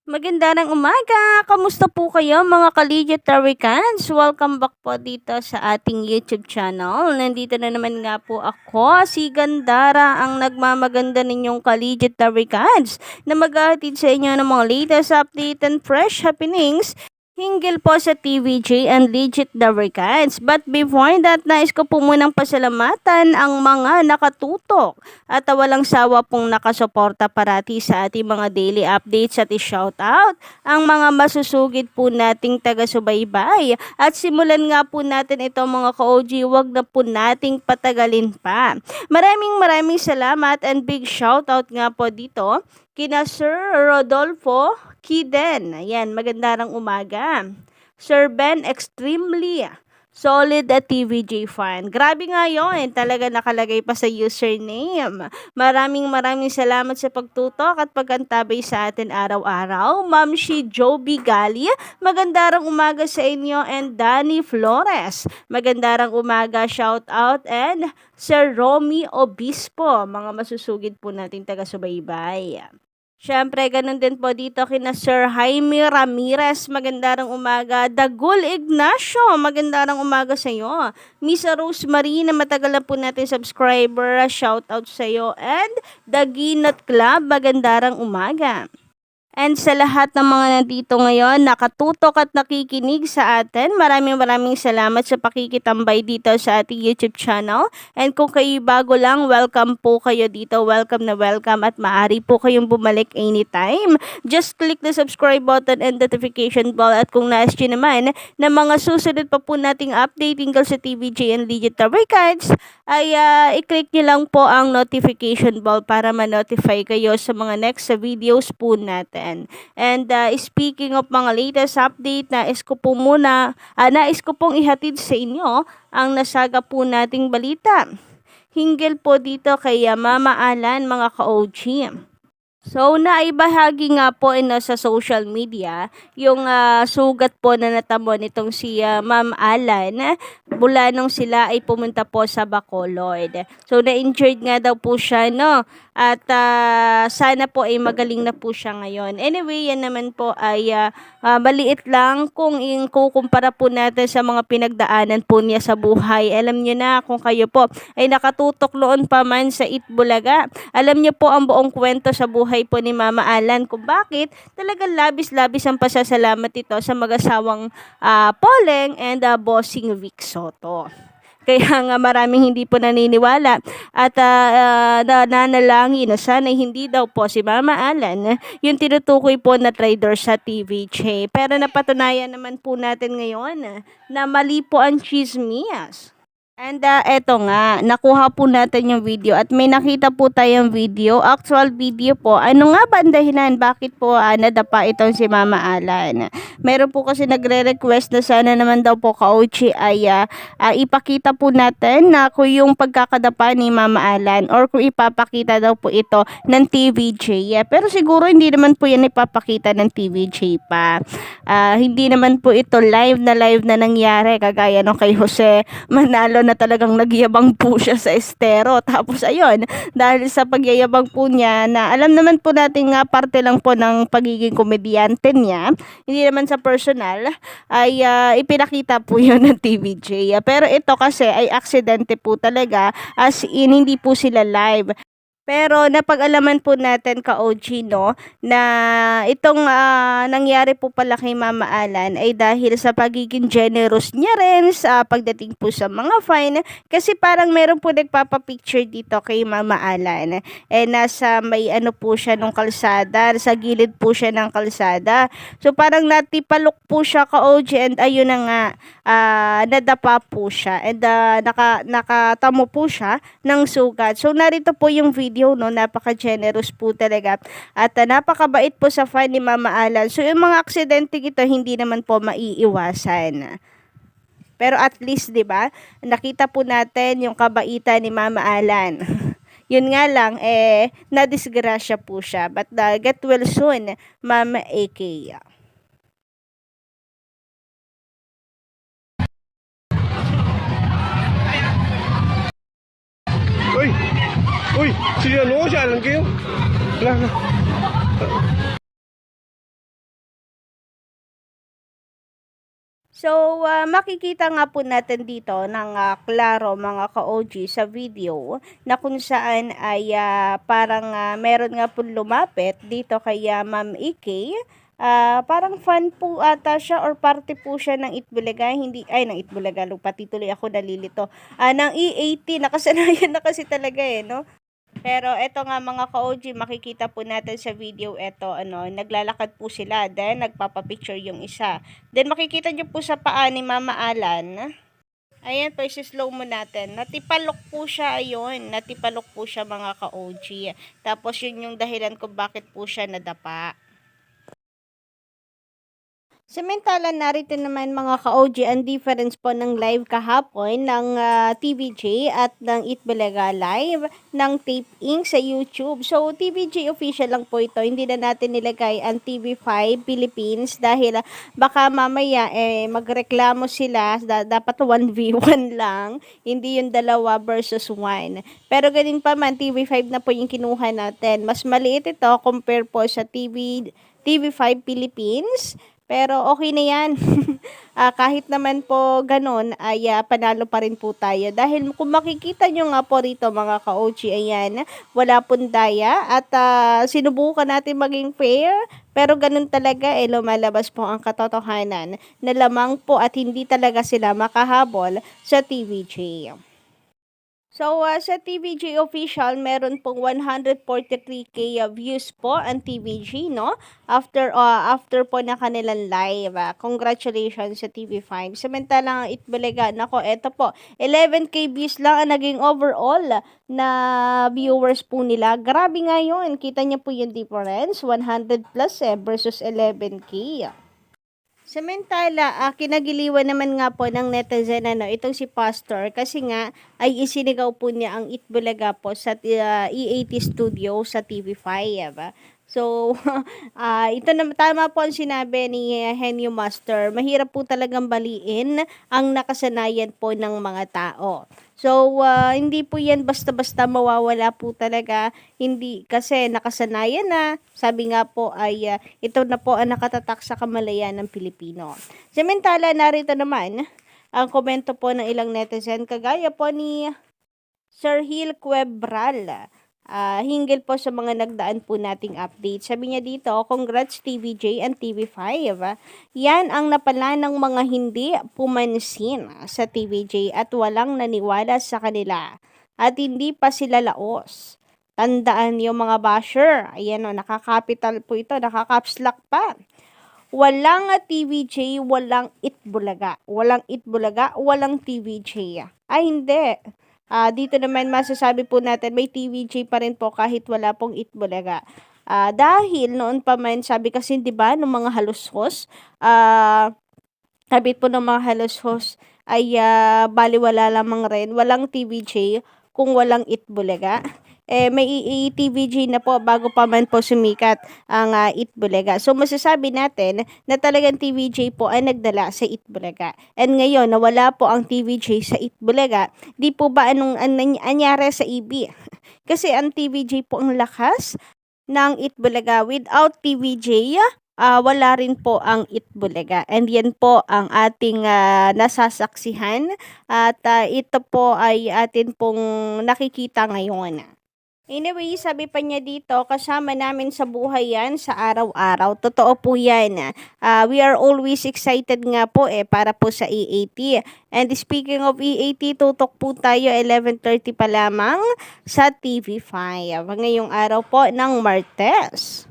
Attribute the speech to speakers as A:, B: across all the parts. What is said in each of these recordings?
A: Magandang umaga! Kamusta po kayo mga ka-Legitaricans? Welcome back po dito sa ating YouTube channel. Nandito na naman nga po ako, si Gandara, ang nagmamaganda ninyong ka-Legitaricans na maghahatid sa inyo ng mga latest update and fresh happenings hinggil po sa TVJ and Legit Daricans. But before that, nais ko po munang pasalamatan ang mga nakatutok at walang sawa pong nakasuporta parati sa ating mga daily updates at i-shoutout ang mga masusugid po nating taga-subaybay. At simulan nga po natin ito mga ka-OG, wag na po nating patagalin pa. Maraming salamat and big shoutout nga po dito kina Sir Rodolfo Kiden. Ayan, magandang umaga. Sir Ben, extremely solid at TVJ fan. Grabe nga yun. Talaga nakalagay pa sa username. Maraming salamat sa pagtutok at pagkantabay sa atin araw-araw. Ma'am si Joby Gali, magandang umaga sa inyo. And Danny Flores, magandang umaga. Shout out. And Sir Romy Obispo, mga masusugid po nating taga-subaybay. Siyempre, ganun din po dito kina Sir Jaime Ramirez, magandang umaga. Dagul Ignacio, magandang umaga sa iyo. Miss Rosemary, na matagal na po natin subscriber, shout out sa iyo. And Daginat Club, magandang umaga. And sa lahat ng mga nandito ngayon, nakatutok at nakikinig sa atin, maraming salamat sa pakikitambay dito sa ating YouTube channel. And kung kayo bago lang, welcome po kayo dito. Welcome na welcome at maaari po kayong bumalik anytime. Just click the subscribe button and notification bell. At kung nais nyo naman na mga susunod pa po nating update tinggal sa TVJ and Legit Records, ay i-click nyo lang po ang notification bell para ma-notify kayo sa mga next videos po natin. And speaking of mga latest update, nais ko pong ihatid sa inyo ang nasaga po nating balita hinggil po dito kay Mama Alan, mga ka-OG. So, naibahagi nga po sa social media yung sugat po na natamo nitong si Ma'am Alan mula nung sila ay pumunta po sa Bacolod. So, na-injured nga daw po siya, no? At sana po ay magaling na po siya ngayon. Anyway, yan naman po ay maliit lang kung kukumpara po natin sa mga pinagdaanan po niya sa buhay. Alam niyo na, kung kayo po ay nakatutok noon pa man sa Itbulaga, alam niyo po ang buong kwento sa buhay po ni Mama Alan kung bakit talagang labis ang pasasalamat ito sa mag-asawang Poleng and Bossing Vic Soto. Kaya nga maraming hindi po naniniwala at nananalangin na sana hindi daw po si Mama Alan yung tinutukoy po na trader sa TVJ. Pero napatunayan naman po natin ngayon na mali po ang chismias. And eto nga, nakuha po natin yung video at may nakita po tayong video, actual video po. Ano nga ba ang dahilan? Bakit po nadapa itong si Mama Alan? Meron po kasi nagre-request na sana naman daw po ka-OG ay ipakita po natin na kung yung pagkakadapa ni Mama Alan or kung ipapakita daw po ito ng TVJ. Pero siguro hindi naman po yan ipapakita ng TVJ pa. Hindi naman po ito live na nangyari kagaya no kay Jose Manalo na talagang nagyabang po siya sa estero. Tapos ayun, dahil sa pagyayabang po niya na alam naman po natin nga parte lang po ng pagiging komedyante niya, hindi naman sa personal, ay ipinakita po yun ng TVJ. Pero ito kasi ay aksidente po talaga, as in hindi po sila live. Pero napag-alaman po natin ka-OG no na itong nangyari po pala kay Mama Alan ay dahil sa pagiging generous niya rin sa pagdating po sa mga fine, kasi parang meron po nagpapapicture dito kay Mama Alan nasa may po siya nung kalsada, sa gilid po siya ng kalsada. So parang natipalok po siya ka-OG and ayun na nga nadapa po siya and nakatamo po siya ng sugat. So narito po yung video, no, napaka-generous po talaga at napakabait po sa fan ni Mama Alan. So yung mga aksidente ito hindi naman po maiiwasan. Pero at least 'di ba, nakita po natin yung kabaitan ni Mama Alan. Yun nga lang nadisgrasya po siya. But get well soon, Mama AK.
B: Uy, si ano, jalan kayo. Wala na.
A: So, makikita nga po natin dito ng klaro mga ka-OG sa video na kung saan ay parang meron nga po lumapit dito kay Ma'am Ike. Parang fan po ata siya or parte po siya ng Itbulaga, hindi, ay ng Itbulaga, pati tuloy ako nalilito. Ng E80, nakasanayan na kasi talaga no? Pero eto nga mga ka-OG, makikita po natin sa video eto, naglalakad po sila, then nagpapapicture yung isa. Then makikita nyo po sa paa ni Mama Alan, ayan po, slow mo natin. Natipalok po siya, ayun, natipalok po siya mga ka-OG. Tapos yun yung dahilan kung bakit po siya nadapa. Samantala, narito naman mga ka-OG ang difference po ng live kahapon ng TVJ at ng Itbulaga Live ng Tape Inc. sa YouTube. So, TVJ official lang po ito. Hindi na natin nilagay ang TV5 Philippines dahil baka mamaya magreklamo sila. Dapat 1v1 lang. Hindi yung dalawa versus 1. Pero ganun pa man, TV5 na po yung kinuha natin. Mas maliit ito compare po sa TV5 Philippines. Pero okay na yan. Kahit naman po ganun, ay panalo pa rin po tayo. Dahil kung makikita nyo nga po rito mga ka-OG, ayan, wala pong daya. At sinubukan natin maging fair. Pero ganun talaga, lumalabas po ang katotohanan na lamang po at hindi talaga sila makahabol sa TVJ. So, sa TVG official, meron pong 143k views po ang TVG, no? After po na kanilang live. Congratulations sa TV5. Samantalang Itbulaga, nako, eto po, 11k views lang ang naging overall na viewers po nila. Grabe nga yun. Kita niyo po yung difference, 100 plus versus 11k. Samantala, kinagiliwan naman nga po ng netizen itong si Pastor kasi nga ay isinigaw po niya ang Itbulaga po sa E80 Studio sa TV5. So, ito na tama po ang sinabi ni Henyo Master. Mahirap po talagang baliin ang nakasanayan po ng mga tao. So, hindi po yan basta-basta mawawala po talaga. Hindi, kasi nakasanayan na. Sabi nga po ay ito na po ang nakatatak sa kamalayan ng Pilipino. Samantala, narito naman ang komento po ng ilang netizen. Kagaya po ni Sir Hill Quebral. Hinggil po sa mga nagdaan po nating update. Sabi niya dito, congrats TVJ and TV5. Yan ang napala ng mga hindi pumansin sa TVJ at walang naniwala sa kanila. At hindi pa sila laos. Tandaan yung mga basher. Ayan nakakapital po ito, nakakapslak pa. Walang TVJ, walang Itbulaga. Walang Itbulaga, walang TVJ. Ay, hindi. Dito naman masasabi po natin may TVJ pa rin po kahit wala pong Itbulaga. Dahil noon pa man, sabi kasi 'di ba ng mga halushos, sabi po ng mga halushos ay baliwala lamang rin, walang TVJ kung walang Itbulaga. May TVJ na po bago pa man po sumikat ang Itbulaga. So masasabi natin na talagang TVJ po ay nagdala sa Itbulaga. And ngayon nawala po ang TVJ sa Itbulaga, di po ba anong anyari sa EB? Kasi ang TVJ po ang lakas ng Itbulaga. Without TVJ, wala rin po ang Itbulaga. And yan po ang ating nasasaksihan at ito po ay atin pong nakikita ngayon. Anyway, sabi pa niya dito, kasama namin sa buhay yan sa araw-araw. Totoo po yan. We are always excited nga po para po sa E80. And speaking of E80, tutok po tayo 11:30 pa lamang sa TV5. Ngayong araw po ng Martes.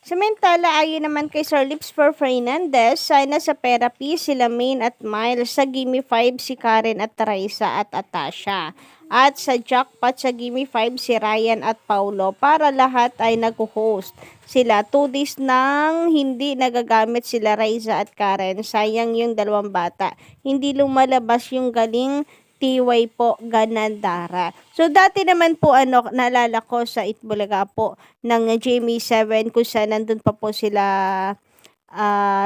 A: Samantala, ayon naman kay Sir Lipsper Fernandez, sana sa therapy sila Maine at Miles, sa Gimme 5 si Karen at Teresa at Atasha. At sa jackpot sa Gimme 5 si Ryan at Paulo para lahat ay nag-host. Sila 2 days nang hindi nagagamit sila Raiza at Karen. Sayang yung dalawang bata. Hindi lumalabas yung galing TY po Ganandara. So dati naman po naalala ko sa Itbulaga po ng Jamie 7 kung saan nandun pa po sila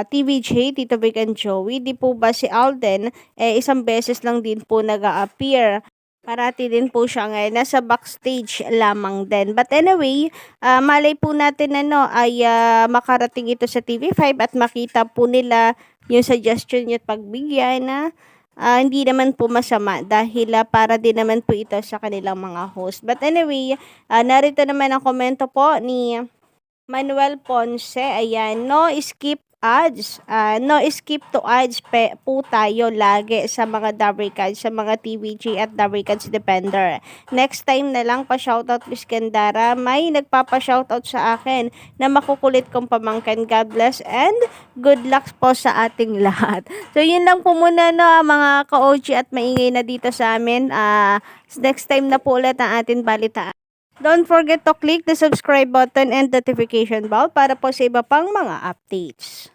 A: TVJ, Tito Vic and Joey. Di po ba si Alden isang beses lang din po nag-a-appear. Parati din po siya ngayon, nasa backstage lamang din. But anyway, malay po natin ay makarating ito sa TV5 at makita po nila yung suggestion niyo at pagbigyan na hindi naman po masama dahil para din naman po ito sa kanilang mga host. But anyway, narito naman ang komento po ni Manuel Ponce. Ayan, no skip ads. No skip to ads po tayo lagi sa mga Dabricads, sa mga TVG at Dabricads Defender. Next time na lang pa-shoutout Miss Gandara. May nagpapa-shoutout sa akin na makukulit kong pamangkin. God bless and good luck po sa ating lahat. So, yun lang po muna no, mga ka-OG at maingay na dito sa amin. Next time na po ulit ang ating balitaan. Don't forget to click the subscribe button and notification bell para po sa iba pang mga updates.